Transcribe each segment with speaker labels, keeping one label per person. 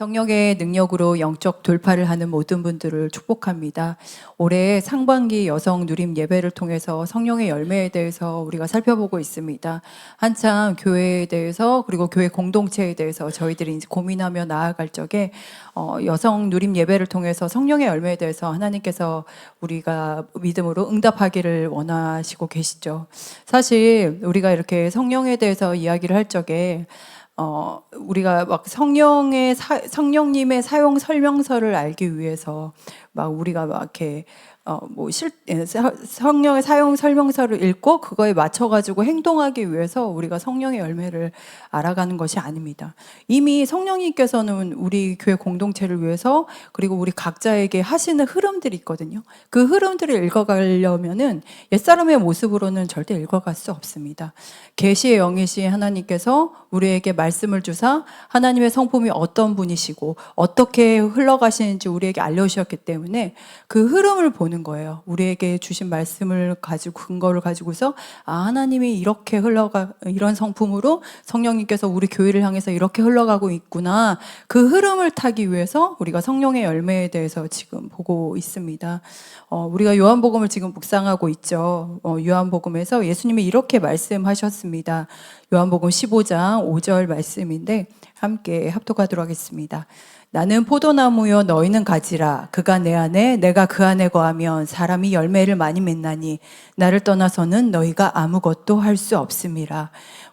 Speaker 1: 성령의 능력으로 영적 돌파를 하는 모든 분들을 축복합니다. 올해 상반기 여성 누림 예배를 통해서 성령의 열매에 대해서 우리가 살펴보고 있습니다. 한창 교회에 대해서 그리고 교회 공동체에 대해서 저희들이 이제 고민하며 나아갈 적에 여성 누림 예배를 통해서 성령의 열매에 대해서 하나님께서 우리가 믿음으로 응답하기를 원하시고 계시죠. 사실 우리가 이렇게 성령에 대해서 이야기를 할 적에 우리가 막 성령님의 사용 설명서를 알기 위해서 막 우리가 막 이렇게 성령의 사용 설명서를 읽고 그거에 맞춰가지고 행동하기 위해서 우리가 성령의 열매를 알아가는 것이 아닙니다. 이미 성령님께서는 우리 교회 공동체를 위해서 그리고 우리 각자에게 하시는 흐름들이 있거든요. 그 흐름들을 읽어가려면은 옛사람의 모습으로는 절대 읽어갈 수 없습니다. 계시의 영이신 하나님께서 우리에게 말씀을 주사 하나님의 성품이 어떤 분이시고 어떻게 흘러가시는지 우리에게 알려주셨기 때문에 그 흐름을 보는 거예요. 우리에게 주신 말씀을 가지고 근거를 가지고서 하나님이 이렇게 이런 성품으로 성령님께서 우리 교회를 향해서 이렇게 흘러가고 있구나. 그 흐름을 타기 위해서 우리가 성령의 열매에 대해서 지금 보고 있습니다. 우리가 요한복음을 지금 묵상하고 있죠. 요한복음에서 예수님이 이렇게 말씀하셨습니다. 요한복음 15장 5절 말씀인데 함께 합독하도록 하겠습니다. 나는 포도나무요 너희는 가지라. 그가 내 안에 내가 그 안에 거하면 사람이 열매를 많이 맺나니 나를 떠나서는 너희가 아무것도 할 수 없음이라.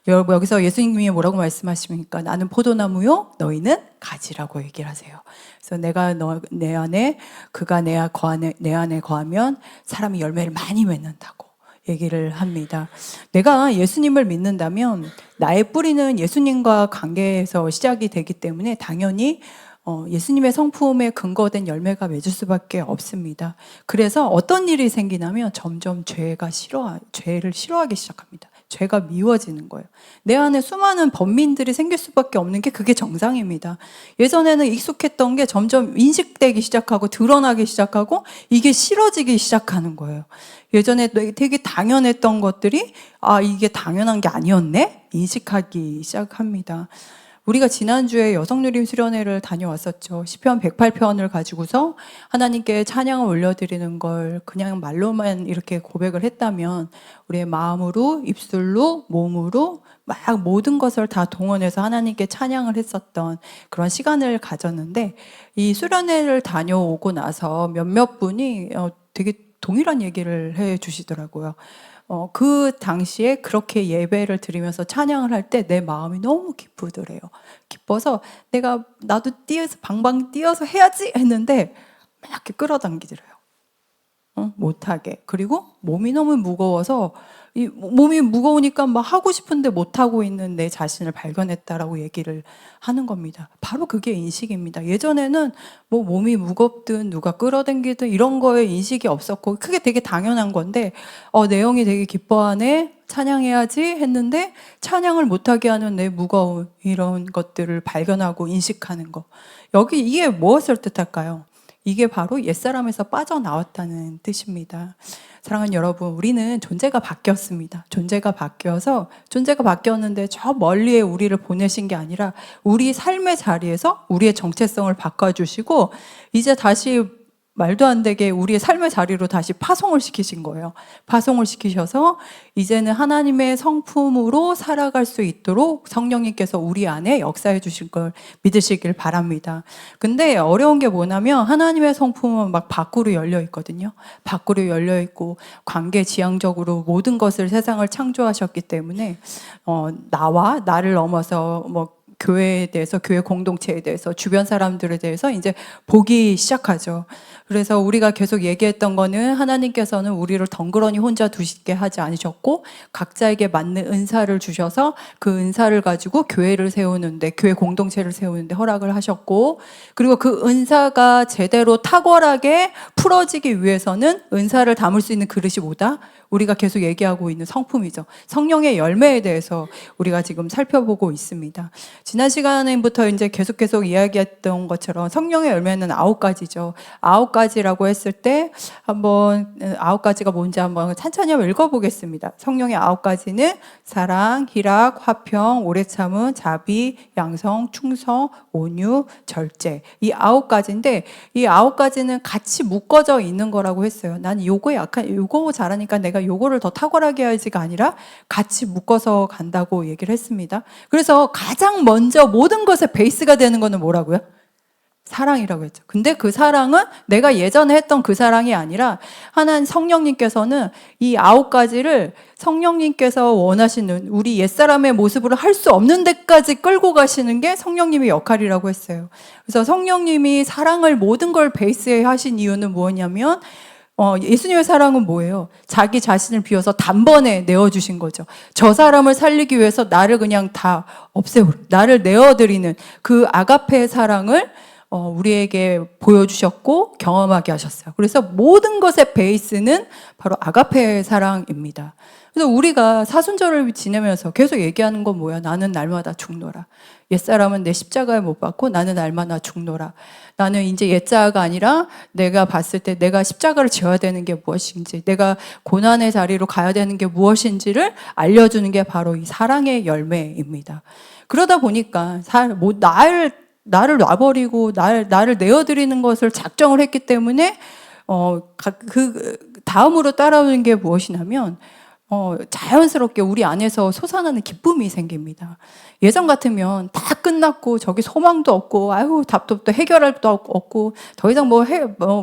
Speaker 1: 여기서 예수님이 뭐라고 말씀하십니까? 나는 포도나무요 너희는 가지라고 얘기를 하세요. 그래서 내가 내 안에 그가 내 안에 거하면 사람이 열매를 많이 맺는다고 얘기를 합니다. 내가 예수님을 믿는다면 나의 뿌리는 예수님과 관계에서 시작이 되기 때문에 당연히 예수님의 성품에 근거된 열매가 맺을 수밖에 없습니다. 그래서 어떤 일이 생기냐면 점점 죄를 싫어하기 시작합니다. 죄가 미워지는 거예요. 내 안에 수많은 번민들이 생길 수밖에 없는 게 그게 정상입니다. 예전에는 익숙했던 게 점점 인식되기 시작하고 드러나기 시작하고 이게 싫어지기 시작하는 거예요. 예전에 되게 당연했던 것들이 이게 당연한 게 아니었네? 인식하기 시작합니다. 우리가 지난주에 여성누림 수련회를 다녀왔었죠. 시편 108편을 가지고서 하나님께 찬양을 올려드리는 걸 그냥 말로만 이렇게 고백을 했다면 우리의 마음으로, 입술로, 몸으로 막 모든 것을 다 동원해서 하나님께 찬양을 했었던 그런 시간을 가졌는데 이 수련회를 다녀오고 나서 몇몇 분이 되게 동일한 얘기를 해 주시더라고요. 그 당시에 그렇게 예배를 드리면서 찬양을 할 때 내 마음이 너무 기쁘더래요. 기뻐서 나도 방방 뛰어서 해야지 했는데 막 이렇게 끌어당기더래요. 못하게. 그리고 몸이 너무 무거워서 몸이 무거우니까 막 하고 싶은데 못하고 있는 내 자신을 발견했다라고 얘기를 하는 겁니다. 바로 그게 인식입니다. 예전에는 뭐 몸이 무겁든 누가 끌어당기든 이런 거에 인식이 없었고 그게 되게 당연한 건데 내용이 되게 기뻐하네 찬양해야지 했는데 찬양을 못하게 하는 내 무거움 이런 것들을 발견하고 인식하는 거 이게 무엇을 뜻할까요? 이게 바로 옛사람에서 빠져나왔다는 뜻입니다. 사랑하는 여러분, 우리는 존재가 바뀌었습니다. 존재가 바뀌었는데 저 멀리에 우리를 보내신 게 아니라 우리 삶의 자리에서 우리의 정체성을 바꿔주시고 이제 다시 말도 안 되게 우리의 삶의 자리로 다시 파송을 시키신 거예요. 파송을 시키셔서 이제는 하나님의 성품으로 살아갈 수 있도록 성령님께서 우리 안에 역사해 주실 걸 믿으시길 바랍니다. 근데 어려운 게 뭐냐면 하나님의 성품은 막 밖으로 열려 있거든요. 밖으로 열려 있고 관계 지향적으로 모든 것을 세상을 창조하셨기 때문에 나를 넘어서 교회에 대해서, 교회 공동체에 대해서, 주변 사람들에 대해서 이제 보기 시작하죠. 그래서 우리가 계속 얘기했던 거는 하나님께서는 우리를 덩그러니 혼자 두시게 하지 않으셨고 각자에게 맞는 은사를 주셔서 그 은사를 가지고 교회를 세우는데, 교회 공동체를 세우는데 허락을 하셨고, 그리고 그 은사가 제대로 탁월하게 풀어지기 위해서는 은사를 담을 수 있는 그릇이 뭐다? 우리가 계속 얘기하고 있는 성품이죠. 성령의 열매에 대해서 우리가 지금 살펴보고 있습니다. 지난 시간부터 이제 계속 이야기했던 것처럼 성령의 열매는 9가지죠. 9가지라고 했을 때 한번 9가지가 뭔지 한번 천천히 한번 읽어보겠습니다. 성령의 9가지는 사랑, 희락, 화평, 오래 참음, 자비, 양성, 충성, 온유, 절제. 이 9가지인데 이 9가지는 같이 묶어져 있는 거라고 했어요. 난 요거 약한 요거 잘하니까 내가 요거를 더 탁월하게 해야지가 아니라 같이 묶어서 간다고 얘기를 했습니다. 그래서 가장 먼저 모든 것의 베이스가 되는 거는 뭐라고요? 사랑이라고 했죠. 근데 그 사랑은 내가 예전에 했던 그 사랑이 아니라 하나님 성령님께서는 이 9가지를 성령님께서 원하시는 우리 옛사람의 모습으로 할 수 없는 데까지 끌고 가시는 게 성령님의 역할이라고 했어요. 그래서 성령님이 사랑을 모든 걸 베이스에 하신 이유는 뭐냐면 예수님의 사랑은 뭐예요? 자기 자신을 비워서 단번에 내어주신 거죠. 저 사람을 살리기 위해서 나를 그냥 다 나를 내어드리는 그 아가페의 사랑을 우리에게 보여주셨고 경험하게 하셨어요. 그래서 모든 것의 베이스는 바로 아가페의 사랑입니다. 그래서 우리가 사순절을 지내면서 계속 얘기하는 건 뭐야? 나는 날마다 죽노라. 옛사람은 내 십자가에 못 박고 나는 날마다 죽노라. 나는 이제 옛자가 아니라 내가 봤을 때 내가 십자가를 지어야 되는 게 무엇인지, 내가 고난의 자리로 가야 되는 게 무엇인지를 알려주는 게 바로 이 사랑의 열매입니다. 그러다 보니까 나를 놔버리고 나를 내어드리는 것을 작정을 했기 때문에 그 다음으로 따라오는 게 무엇이냐면 자연스럽게 우리 안에서 솟아나는 기쁨이 생깁니다. 예전 같으면 다 끝났고 저기 소망도 없고 아유 답도 해결할 것도 없고 더 이상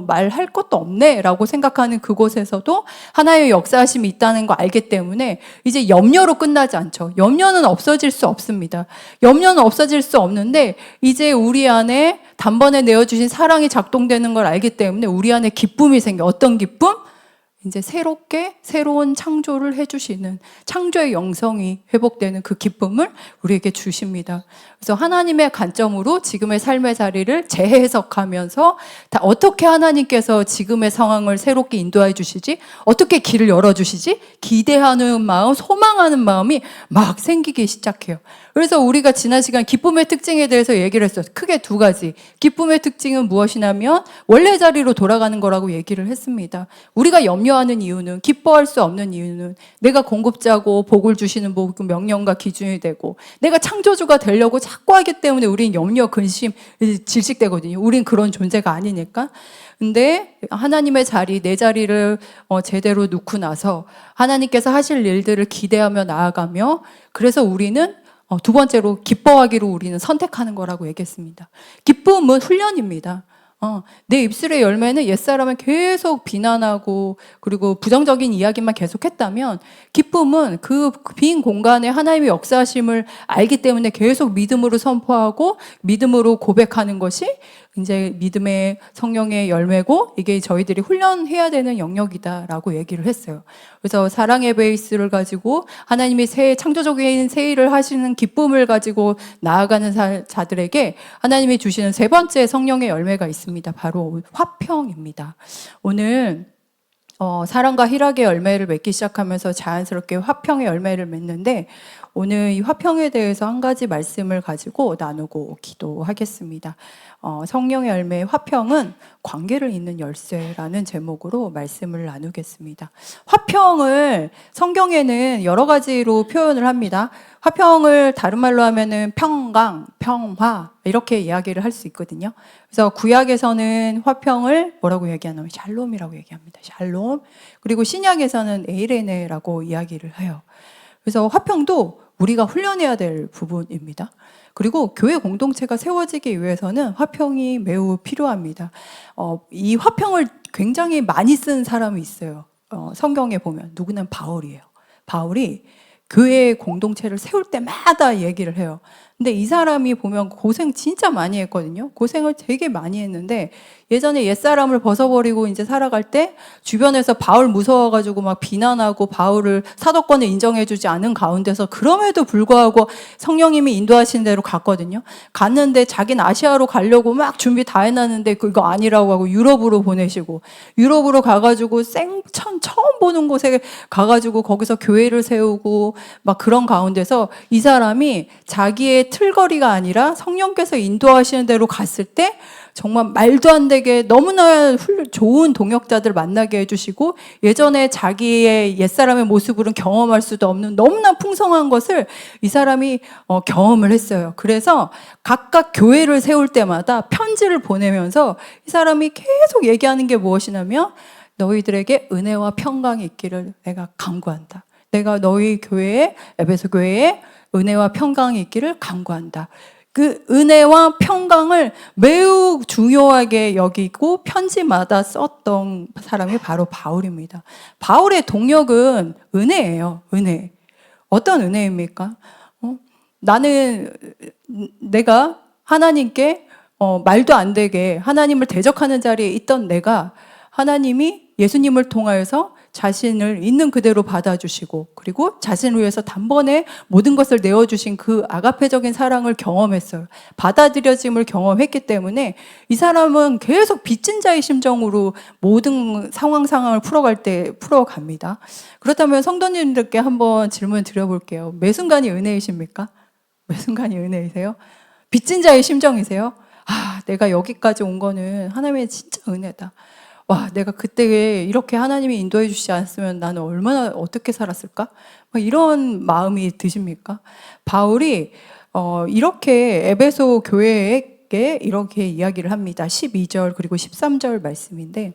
Speaker 1: 말할 것도 없네라고 생각하는 그곳에서도 하나의 역사하심이 있다는 거 알기 때문에 이제 염려로 끝나지 않죠. 염려는 없어질 수 없습니다. 염려는 없어질 수 없는데 이제 우리 안에 단번에 내어주신 사랑이 작동되는 걸 알기 때문에 우리 안에 기쁨이 생겨. 어떤 기쁨? 이제 새로운 창조를 해주시는 창조의 영성이 회복되는 그 기쁨을 우리에게 주십니다. 그래서 하나님의 관점으로 지금의 삶의 자리를 재해석하면서 어떻게 하나님께서 지금의 상황을 새롭게 인도해 주시지? 어떻게 길을 열어주시지? 기대하는 마음, 소망하는 마음이 막 생기기 시작해요. 그래서 우리가 지난 시간 기쁨의 특징에 대해서 얘기를 했어요. 크게 2가지. 기쁨의 특징은 무엇이냐면 원래 자리로 돌아가는 거라고 얘기를 했습니다. 우리가 염려하는 이유는, 기뻐할 수 없는 이유는 내가 공급자고 복을 주시는 명령과 기준이 되고 내가 창조주가 되려고 자꾸 하기 때문에 우린 염려, 근심, 질식되거든요. 우린 그런 존재가 아니니까. 근데 하나님의 자리, 내 자리를 제대로 놓고 나서 하나님께서 하실 일들을 기대하며 나아가며 그래서 우리는 2번째로 기뻐하기로 우리는 선택하는 거라고 얘기했습니다. 기쁨은 훈련입니다. 내 입술의 열매는 옛사람을 계속 비난하고 그리고 부정적인 이야기만 계속했다면 기쁨은 그 빈 공간에 하나님의 역사하심을 알기 때문에 계속 믿음으로 선포하고 믿음으로 고백하는 것이 이제 믿음의 성령의 열매고 이게 저희들이 훈련해야 되는 영역이다라고 얘기를 했어요. 그래서 사랑의 베이스를 가지고 하나님이 창조적인 새 일을 하시는 기쁨을 가지고 나아가는 자들에게 하나님이 주시는 3번째 성령의 열매가 있습니다. 바로 화평입니다. 오늘 사랑과 희락의 열매를 맺기 시작하면서 자연스럽게 화평의 열매를 맺는데 오늘 이 화평에 대해서 한 가지 말씀을 가지고 나누고 기도하겠습니다. 성령의 열매 화평은 관계를 잇는 열쇠라는 제목으로 말씀을 나누겠습니다. 화평을 성경에는 여러 가지로 표현을 합니다. 화평을 다른 말로 하면은 평강, 평화 이렇게 이야기를 할 수 있거든요. 그래서 구약에서는 화평을 뭐라고 얘기하냐면 샬롬이라고 얘기합니다. 샬롬. 그리고 신약에서는 에이레네라고 이야기를 해요. 그래서 화평도 우리가 훈련해야 될 부분입니다. 그리고 교회 공동체가 세워지기 위해서는 화평이 매우 필요합니다. 이 화평을 굉장히 많이 쓴 사람이 있어요. 성경에 보면 누구는 바울이에요. 바울이 교회 공동체를 세울 때마다 얘기를 해요. 근데 이 사람이 보면 고생 진짜 많이 했거든요. 고생을 되게 많이 했는데 예전에 옛사람을 벗어버리고 이제 살아갈 때 주변에서 바울 무서워가지고 막 비난하고 바울을 사도권을 인정해주지 않은 가운데서 그럼에도 불구하고 성령님이 인도하시는 대로 갔거든요. 갔는데 자기는 아시아로 가려고 막 준비 다 해놨는데 그거 아니라고 하고 유럽으로 보내시고, 유럽으로 가가지고 생천 처음 보는 곳에 가가지고 거기서 교회를 세우고 막 그런 가운데서 이 사람이 자기의 틀거리가 아니라 성령께서 인도하시는 대로 갔을 때 정말 말도 안 되게 너무나 좋은 동역자들 만나게 해주시고, 예전에 자기의 옛사람의 모습으로는 경험할 수도 없는 너무나 풍성한 것을 이 사람이 경험을 했어요. 그래서 각각 교회를 세울 때마다 편지를 보내면서 이 사람이 계속 얘기하는 게 무엇이냐면, 너희들에게 은혜와 평강이 있기를 내가 간구한다. 내가 너희 교회에, 에베소 교회에 은혜와 평강이 있기를 간구한다. 그 은혜와 평강을 매우 중요하게 여기고 편지마다 썼던 사람이 바로 바울입니다. 바울의 동력은 은혜예요. 은혜. 어떤 은혜입니까? 나는 내가 하나님께 말도 안 되게 하나님을 대적하는 자리에 있던 내가 하나님이 예수님을 통하여서 자신을 있는 그대로 받아주시고, 그리고 자신을 위해서 단번에 모든 것을 내어주신 그 아가페적인 사랑을 경험했어요. 받아들여짐을 경험했기 때문에 이 사람은 계속 빚진 자의 심정으로 모든 상황을 풀어갈 때 풀어갑니다. 그렇다면 성도님들께 한번 질문 드려볼게요. 매 순간이 은혜이십니까? 매 순간이 은혜이세요? 빚진 자의 심정이세요? 내가 여기까지 온 거는 하나님의 진짜 은혜다. 와, 내가 그때 이렇게 하나님이 인도해 주시지 않았으면 나는 얼마나 어떻게 살았을까? 이런 마음이 드십니까? 바울이 이렇게 에베소 교회에게 이렇게 이야기를 합니다. 12절 그리고 13절 말씀인데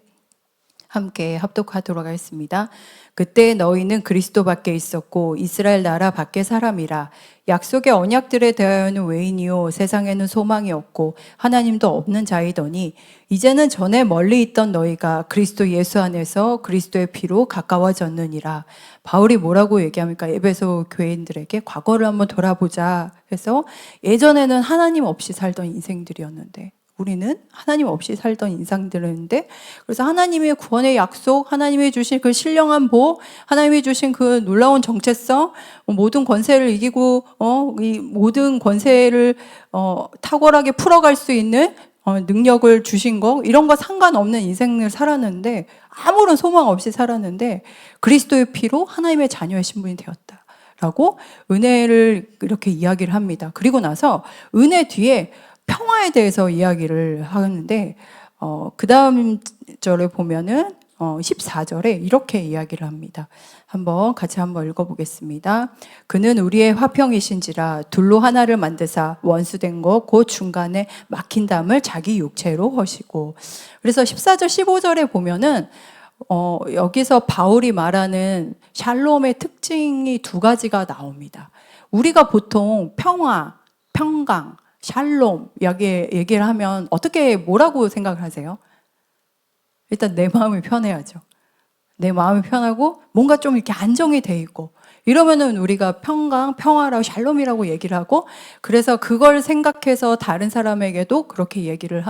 Speaker 1: 함께 합독하도록 하겠습니다. 그때 너희는 그리스도 밖에 있었고 이스라엘 나라 밖의 사람이라. 약속의 언약들에 대하여는 외인이요 세상에는 소망이 없고 하나님도 없는 자이더니 이제는 전에 멀리 있던 너희가 그리스도 예수 안에서 그리스도의 피로 가까워졌느니라. 바울이 뭐라고 얘기합니까? 에베소 교회인들에게 과거를 한번 돌아보자 해서, 예전에는 하나님 없이 살던 인생들이었는데, 우리는 하나님 없이 살던 인상들인데, 그래서 하나님의 구원의 약속, 하나님이 주신 그 신령한 복, 하나님이 주신 그 놀라운 정체성, 모든 권세를 이기고 이 모든 권세를 탁월하게 풀어갈 수 있는 능력을 주신 거, 이런 거 상관없는 인생을 살았는데, 아무런 소망 없이 살았는데 그리스도의 피로 하나님의 자녀의 신분이 되었다 라고 은혜를 이렇게 이야기를 합니다. 그리고 나서 은혜 뒤에 평화에 대해서 이야기를 하는데, 그 다음 절에 보면은 14절에 이렇게 이야기를 합니다. 같이 한번 읽어보겠습니다. 그는 우리의 화평이신지라 둘로 하나를 만드사 원수된 것 곧 중간에 막힌 담을 자기 육체로 허시고. 그래서 14절 15절에 보면은 여기서 바울이 말하는 샬롬의 특징이 두 가지가 나옵니다. 우리가 보통 평화, 평강, 샬롬 얘기를 하면 뭐라고 생각을 하세요? 일단 내 마음이 편해야죠. 내 마음이 편하고 뭔가 좀 이렇게 안정이 돼 있고, 이러면은 우리가 평강, 평화라고 샬롬이라고 얘기를 하고, 그래서 그걸 생각해서 다른 사람에게도 그렇게 얘기를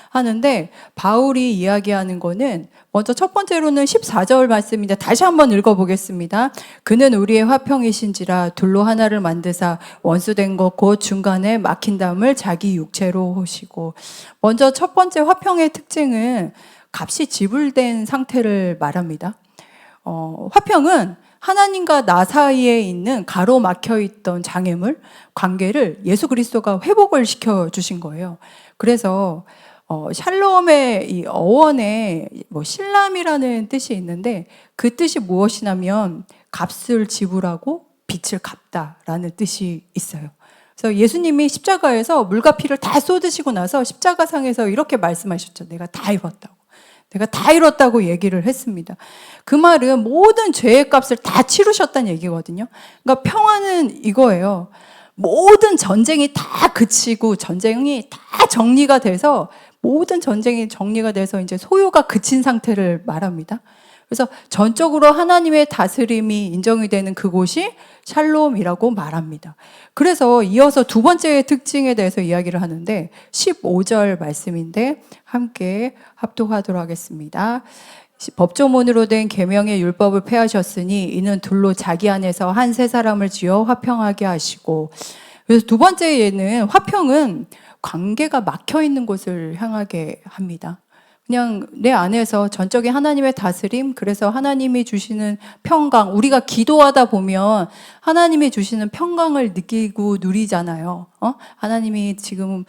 Speaker 1: 하는데, 바울이 이야기하는 거는 먼저 첫 번째로는 14절 말씀인데 다시 한번 읽어보겠습니다. 그는 우리의 화평이신지라 둘로 하나를 만드사 원수된 것 곧 중간에 막힌 담을 자기 육체로 하시고. 먼저 첫 번째 화평의 특징은 값이 지불된 상태를 말합니다. 화평은 하나님과 나 사이에 있는 가로막혀 있던 장애물, 관계를 예수 그리스도가 회복을 시켜주신 거예요. 그래서 샬롬의 이 어원에 신람이라는 뜻이 있는데, 그 뜻이 무엇이냐면 값을 지불하고 빚을 갚다라는 뜻이 있어요. 그래서 예수님이 십자가에서 물과 피를 다 쏟으시고 나서 십자가상에서 이렇게 말씀하셨죠. 내가 다 이뤘다고 얘기를 했습니다. 그 말은 모든 죄의 값을 다 치르셨다는 얘기거든요. 그러니까 평화는 이거예요. 모든 전쟁이 다 그치고 전쟁이 다 정리가 돼서, 모든 전쟁이 정리가 돼서 이제 소요가 그친 상태를 말합니다. 그래서 전적으로 하나님의 다스림이 인정이 되는 그곳이 샬롬이라고 말합니다. 그래서 이어서 두 번째 특징에 대해서 이야기를 하는데 15절 말씀인데 함께 합독하도록 하겠습니다. 법조문으로 된 계명의 율법을 폐하셨으니 이는 둘로 자기 안에서 한 세 사람을 지어 화평하게 하시고. 그래서 두 번째 예는 화평은 관계가 막혀 있는 곳을 향하게 합니다. 그냥 내 안에서 전적인 하나님의 다스림, 그래서 하나님이 주시는 평강, 우리가 기도하다 보면 하나님이 주시는 평강을 느끼고 누리잖아요. 하나님이 지금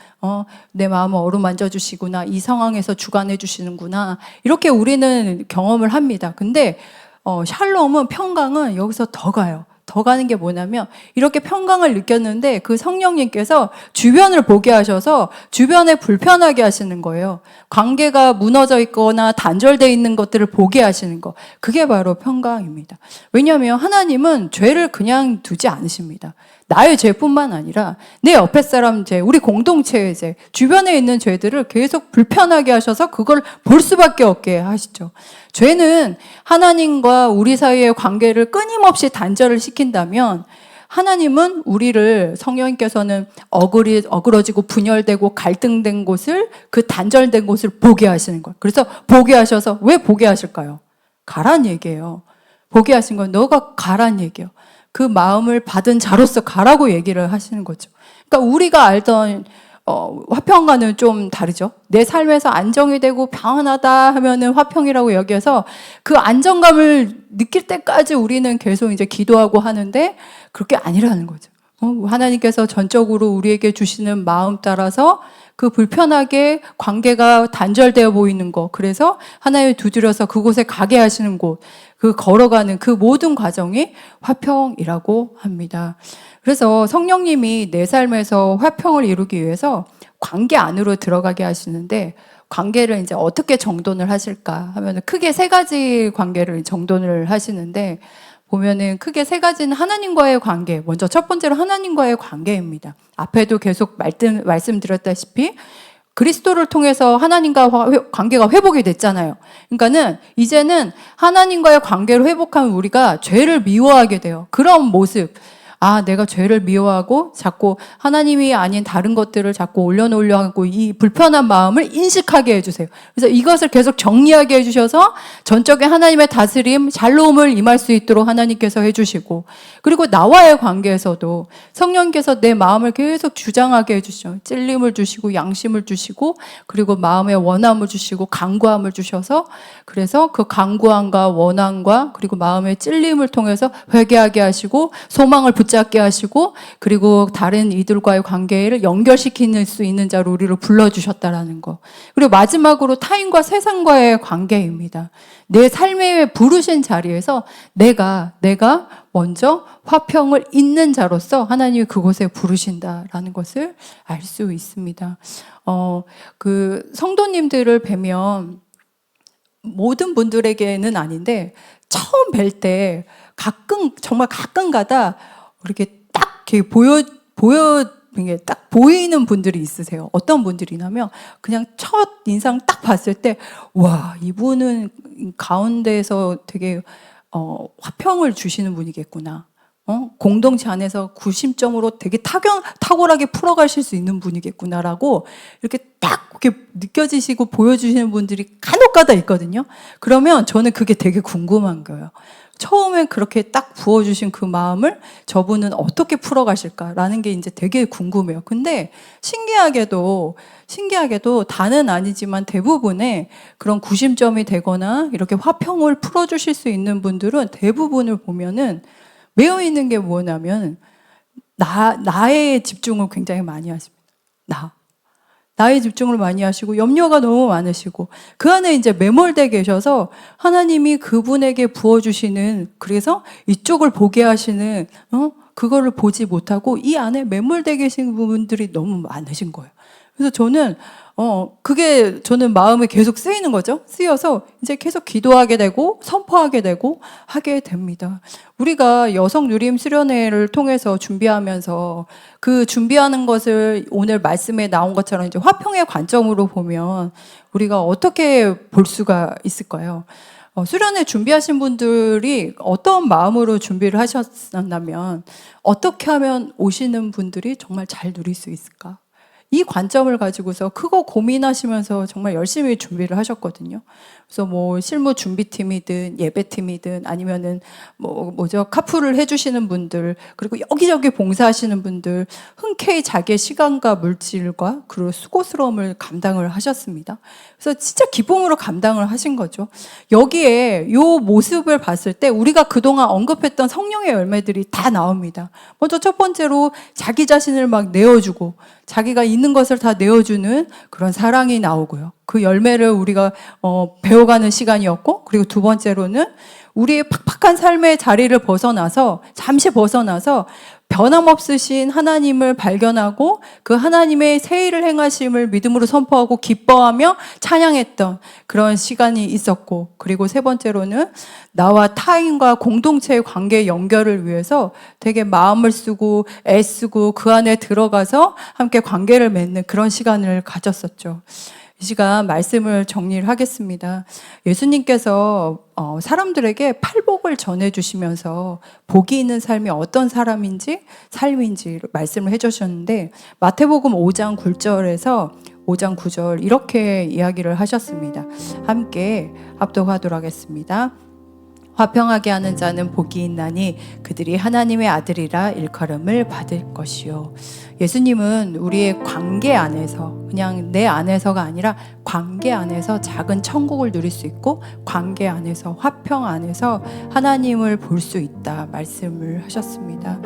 Speaker 1: 내 마음을 어루만져 주시구나, 이 상황에서 주관해 주시는구나, 이렇게 우리는 경험을 합니다. 근데 샬롬은, 평강은 여기서 더 가요. 더 가는 게 뭐냐면, 이렇게 평강을 느꼈는데 그 성령님께서 주변을 보게 하셔서 주변에 불편하게 하시는 거예요. 관계가 무너져 있거나 단절되어 있는 것들을 보게 하시는 거. 그게 바로 평강입니다. 왜냐하면 하나님은 죄를 그냥 두지 않으십니다. 나의 죄뿐만 아니라 내 옆에 사람 죄, 우리 공동체의 죄, 주변에 있는 죄들을 계속 불편하게 하셔서 그걸 볼 수밖에 없게 하시죠. 죄는 하나님과 우리 사이의 관계를 끊임없이 단절을 시킨다면, 하나님은 우리를, 성령님께서는 어그러지고 분열되고 갈등된 곳을, 그 단절된 곳을 보게 하시는 거예요. 그래서 보게 하셔서, 왜 보게 하실까요? 가란 얘기예요. 보게 하신 건 너가 가란 얘기예요. 그 마음을 받은 자로서 가라고 얘기를 하시는 거죠. 그러니까 우리가 알던 화평과는 좀 다르죠. 내 삶에서 안정이 되고 평안하다 하면은 화평이라고 여겨서 그 안정감을 느낄 때까지 우리는 계속 이제 기도하고 하는데, 그렇게 아니라는 거죠. 하나님께서 전적으로 우리에게 주시는 마음 따라서 그 불편하게 관계가 단절되어 보이는 거, 그래서 하나님을 두드려서 그곳에 가게 하시는 곳, 그 걸어가는 그 모든 과정이 화평이라고 합니다. 그래서 성령님이 내 삶에서 화평을 이루기 위해서 관계 안으로 들어가게 하시는데, 관계를 이제 어떻게 정돈을 하실까 하면 크게 세 가지 관계를 정돈을 하시는데, 보면은 크게 세 가지는 하나님과의 관계, 먼저 첫 번째로 하나님과의 관계입니다. 앞에도 계속 말씀드렸다시피 그리스도를 통해서 하나님과 관계가 회복이 됐잖아요. 그러니까는 이제는 하나님과의 관계를 회복하면 우리가 죄를 미워하게 돼요. 그런 모습. 내가 죄를 미워하고 자꾸 하나님이 아닌 다른 것들을 자꾸 올려놓으려 하고, 이 불편한 마음을 인식하게 해주세요. 그래서 이것을 계속 정리하게 해주셔서 전적인 하나님의 다스림, 샬롬을 임할 수 있도록 하나님께서 해주시고, 그리고 나와의 관계에서도 성령께서 내 마음을 계속 주장하게 해주시죠. 찔림을 주시고 양심을 주시고, 그리고 마음의 원함을 주시고 간구함을 주셔서, 그래서 그 간구함과 원함과 그리고 마음의 찔림을 통해서 회개하게 하시고 소망을 붙잡게 하시고, 그리고 다른 이들과의 관계를 연결시킬 수 있는 자로 우리를 불러주셨다라는 거. 그리고 마지막으로 타인과 세상과의 관계입니다. 내 삶에 부르신 자리에서 내가 먼저 화평을 잇는 자로서 하나님이 그곳에 부르신다라는 것을 알 수 있습니다. 그 성도님들을 뵈면 모든 분들에게는 아닌데, 처음 뵐 때 정말 가끔가다 이렇게 딱 이렇게 이게 딱 보이는 분들이 있으세요. 어떤 분들이냐면, 그냥 첫 인상 딱 봤을 때, 와, 이분은 가운데에서 되게 화평을 주시는 분이겠구나. 공동체 안에서 구심점으로 되게 탁월하게 풀어가실 수 있는 분이겠구나라고 이렇게 딱 이렇게 느껴지시고 보여주시는 분들이 간혹가다 있거든요. 그러면 저는 그게 되게 궁금한 거예요. 처음에 그렇게 딱 부어주신 그 마음을 저분은 어떻게 풀어가실까라는 게 이제 되게 궁금해요. 근데 신기하게도 다는 아니지만 대부분의 그런 구심점이 되거나 이렇게 화평을 풀어주실 수 있는 분들은 대부분을 보면은 매여 있는 게 뭐냐면 나의 집중을 굉장히 많이 하십니다. 나의 집중을 많이 하시고 염려가 너무 많으시고 그 안에 이제 매몰되어 계셔서 하나님이 그분에게 부어주시는, 그래서 이쪽을 보게 하시는 그거를 보지 못하고 이 안에 매몰되어 계신 부분들이 너무 많으신 거예요. 그래서 저는 그게 저는 마음에 계속 쓰이는 거죠. 쓰여서 이제 계속 기도하게 되고 선포하게 되고 하게 됩니다. 우리가 여성 누림 수련회를 통해서 준비하면서 그 준비하는 것을 오늘 말씀에 나온 것처럼 이제 화평의 관점으로 보면 우리가 어떻게 볼 수가 있을까요? 수련회 준비하신 분들이 어떤 마음으로 준비를 하셨냐면 어떻게 하면 오시는 분들이 정말 잘 누릴 수 있을까? 이 관점을 가지고서 그거 고민하시면서 정말 열심히 준비를 하셨거든요. 그래서 뭐 실무 준비팀이든 예배팀이든 아니면은 카풀을 해주시는 분들, 그리고 여기저기 봉사하시는 분들 흔쾌히 자기의 시간과 물질과 그리고 수고스러움을 감당을 하셨습니다. 그래서 진짜 기쁨으로 감당을 하신 거죠. 여기에 요 모습을 봤을 때 우리가 그동안 언급했던 성령의 열매들이 다 나옵니다. 먼저 첫 번째로 자기 자신을 막 내어주고 자기가 있는 것을 다 내어주는 그런 사랑이 나오고요. 그 열매를 우리가 배워가는 시간이었고, 그리고 두 번째로는 우리의 팍팍한 삶의 자리를 잠시 벗어나서 변함없으신 하나님을 발견하고 그 하나님의 새 일을 행하심을 믿음으로 선포하고 기뻐하며 찬양했던 그런 시간이 있었고, 그리고 세 번째로는 나와 타인과 공동체의 관계 연결을 위해서 되게 마음을 쓰고 애쓰고 그 안에 들어가서 함께 관계를 맺는 그런 시간을 가졌었죠. 이 시간 말씀을 정리를 하겠습니다. 예수님께서 사람들에게 팔복을 전해주시면서 복이 있는 삶이 어떤 삶인지 말씀을 해주셨는데, 마태복음 5장 9절에서 5장 9절 이렇게 이야기를 하셨습니다. 함께 합독하도록 하겠습니다. 화평하게 하는 자는 복이 있나니 그들이 하나님의 아들이라 일컬음을 받을 것이요. 예수님은 우리의 관계 안에서, 그냥 내 안에서가 아니라 관계 안에서 작은 천국을 누릴 수 있고 관계 안에서, 화평 안에서 하나님을 볼 수 있다 말씀을 하셨습니다.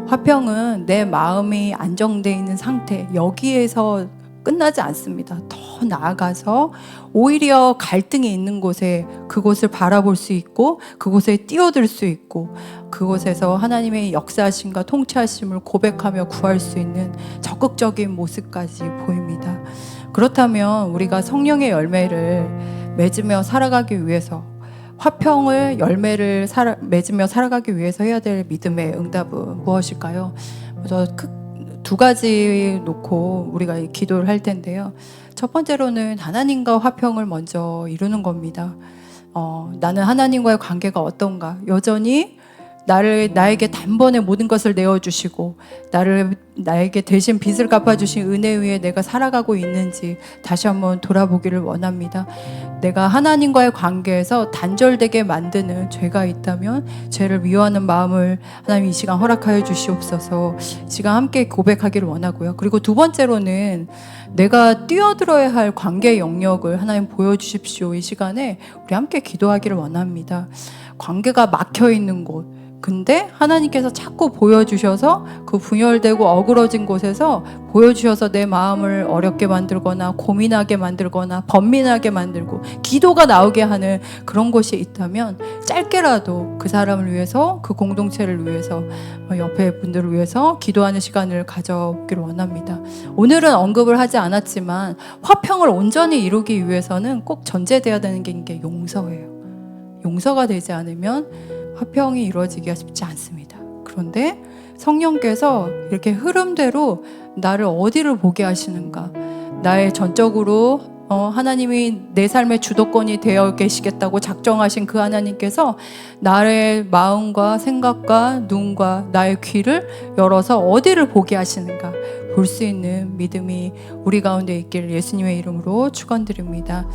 Speaker 1: 화평은 내 마음이 안정되어 있는 상태, 여기에서 끝나지 않습니다. 더 나아가서 오히려 갈등이 있는 곳에 그곳을 바라볼 수 있고 그곳에 뛰어들 수 있고 그곳에서 하나님의 역사하심과 통치하심을 고백하며 구할 수 있는 적극적인 모습까지 보입니다. 그렇다면 우리가 성령의 열매를 맺으며 살아가기 위해서, 화평을 열매를 맺으며 살아가기 위해서 해야 될 믿음의 응답은 무엇일까요? 두 가지 놓고 우리가 기도를 할 텐데요. 첫 번째로는 하나님과 화평을 먼저 이루는 겁니다. 나는 하나님과의 관계가 어떤가? 여전히 나에게 단번에 모든 것을 내어주시고 나에게 대신 빚을 갚아주신 은혜 위에 내가 살아가고 있는지 다시 한번 돌아보기를 원합니다. 내가 하나님과의 관계에서 단절되게 만드는 죄가 있다면 죄를 미워하는 마음을 하나님 이 시간 허락하여 주시옵소서. 이 시간 함께 고백하기를 원하고요. 그리고 두 번째로는 내가 뛰어들어야 할 관계 영역을 하나님 보여주십시오. 이 시간에 우리 함께 기도하기를 원합니다. 관계가 막혀있는 곳, 근데 하나님께서 자꾸 보여주셔서 그 분열되고 어그러진 곳에서 보여주셔서 내 마음을 어렵게 만들거나 고민하게 만들거나 번민하게 만들고 기도가 나오게 하는 그런 곳이 있다면 짧게라도 그 사람을 위해서, 그 공동체를 위해서, 옆에 분들을 위해서 기도하는 시간을 가져보기를 원합니다. 오늘은 언급을 하지 않았지만 화평을 온전히 이루기 위해서는 꼭 전제되어야 되는 게 용서예요. 용서가 되지 않으면 화평이 이루어지기가 쉽지 않습니다. 그런데 성령께서 이렇게 흐름대로 나를 어디를 보게 하시는가? 나의 전적으로 하나님이 내 삶의 주도권이 되어 계시겠다고 작정하신 그 하나님께서 나의 마음과 생각과 눈과 나의 귀를 열어서 어디를 보게 하시는가 볼 수 있는 믿음이 우리 가운데 있기를 예수님의 이름으로 축원드립니다.